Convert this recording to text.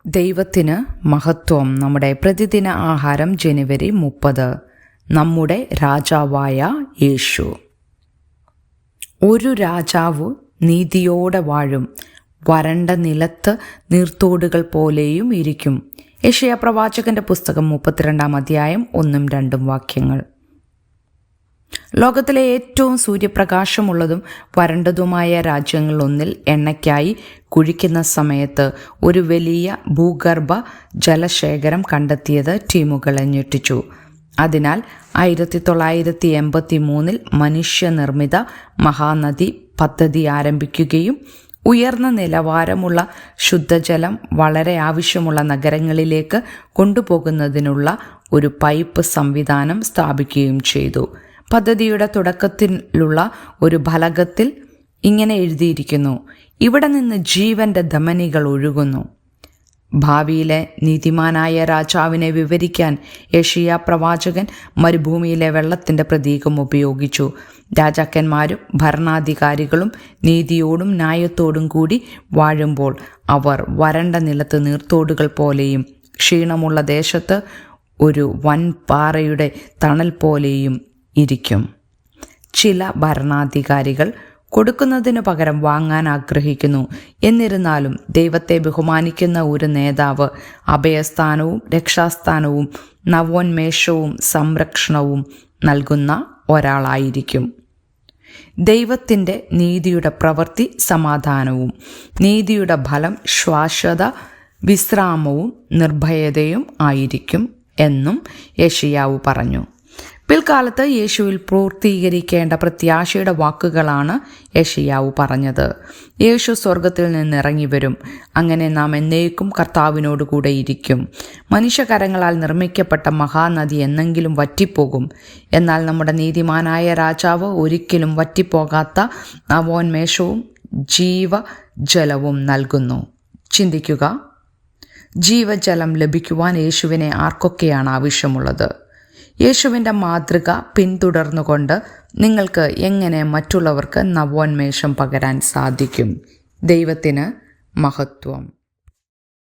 ദൈവത്തിന് മഹത്വം. നമ്മുടെ പ്രതിദിന ആഹാരം ജനുവരി 30. നമ്മുടെ രാജാവായ യേശു. ഒരു രാജാവ് നീതിയോടെ വാഴും, വരണ്ട നിലത്ത് നീർത്തോടുകൾ പോലെയും ഇരിക്കും. യെശയ്യാ പ്രവാചകന്റെ പുസ്തകം 32-ാം അധ്യായം 1-2 വാക്യങ്ങൾ. ലോകത്തിലെ ഏറ്റവും സൂര്യപ്രകാശമുള്ളതും വരണ്ടതുമായ രാജ്യങ്ങളിലൊന്നിൽ എണ്ണയ്ക്കായി കുഴിക്കുന്ന സമയത്ത് ഒരു വലിയ ഭൂഗർഭ ജലശേഖരം കണ്ടെത്തിയത് ടീമുകളെ ഞെട്ടിച്ചു. അതിനാൽ 1983 മനുഷ്യനിർമ്മിത മഹാനദി പദ്ധതി ആരംഭിക്കുകയും ഉയർന്ന നിലവാരമുള്ള ശുദ്ധജലം വളരെ ആവശ്യമുള്ള നഗരങ്ങളിലേക്ക് കൊണ്ടുപോകുന്നതിനുള്ള ഒരു പൈപ്പ് സംവിധാനം സ്ഥാപിക്കുകയും ചെയ്തു. പദ്ധതിയുടെ തുടക്കത്തിലുള്ള ഒരു ഫലകത്തിൽ ഇങ്ങനെ എഴുതിയിരിക്കുന്നു: ഇവിടെ നിന്ന് ജീവന്റെ ധമനികൾ ഒഴുകുന്നു. ഭാവിയിലെ നീതിമാനായ രാജാവിനെ വിവരിക്കാൻ യെശയ്യാ പ്രവാചകൻ മരുഭൂമിയിലെ വെള്ളത്തിൻ്റെ പ്രതീകം ഉപയോഗിച്ചു. രാജാക്കന്മാരും ഭരണാധികാരികളും നീതിയോടും ന്യായത്തോടും കൂടി വാഴുമ്പോൾ അവർ വരണ്ട നിലത്ത് നീർത്തോടുകൾ പോലെയും ക്ഷീണമുള്ള ദേശത്ത് ഒരു വൻ പാറയുടെ തണൽ പോലെയും ഇരിക്കും. ചില ഭരണാധികാരികൾ കൊടുക്കുന്നതിനു പകരം വാങ്ങാൻ ആഗ്രഹിക്കുന്നു. എന്നിരുന്നാലും ദൈവത്തെ ബഹുമാനിക്കുന്ന ഒരു നേതാവ് അഭയസ്ഥാനവും രക്ഷാസ്ഥാനവും നവോന്മേഷവും സംരക്ഷണവും നൽകുന്ന ഒരാളായിരിക്കും. ദൈവത്തിൻ്റെ നീതിയുടെ പ്രവൃത്തി സമാധാനവും, നീതിയുടെ ഫലം ശാശ്വത വിശ്രാമവും നിർഭയതയും ആയിരിക്കും എന്നും യെശയ്യാവ് പറഞ്ഞു. പിൽക്കാലത്ത് യേശുവിൽ പൂർത്തീകരിക്കേണ്ട പ്രത്യാശയുടെ വാക്കുകളാണ് യെശയ്യാവ് പറഞ്ഞത്. യേശു സ്വർഗത്തിൽ നിന്നിറങ്ങി വരും. അങ്ങനെ നാം എന്നേക്കും കർത്താവിനോട് കൂടെ ഇരിക്കും. മനുഷ്യകരങ്ങളാൽ നിർമ്മിക്കപ്പെട്ട മഹാനദി എന്നെങ്കിലും വറ്റിപ്പോകും. എന്നാൽ നമ്മുടെ നീതിമാനായ രാജാവ് ഒരിക്കലും വറ്റിപ്പോകാത്ത നവോന്മേഷവും ജീവജലവും നൽകുന്നു. ചിന്തിക്കുക, ജീവജലം ലഭിക്കുവാൻ യേശുവിനെ ആർക്കൊക്കെയാണ് ആവശ്യമുള്ളത്? യേശുവിൻ്റെ മാതൃക പിന്തുടർന്നുകൊണ്ട് നിങ്ങൾക്ക് എങ്ങനെ മറ്റുള്ളവർക്ക് നവോന്മേഷം പകരാൻ സാധിക്കും? ദൈവത്തിന് മഹത്വം.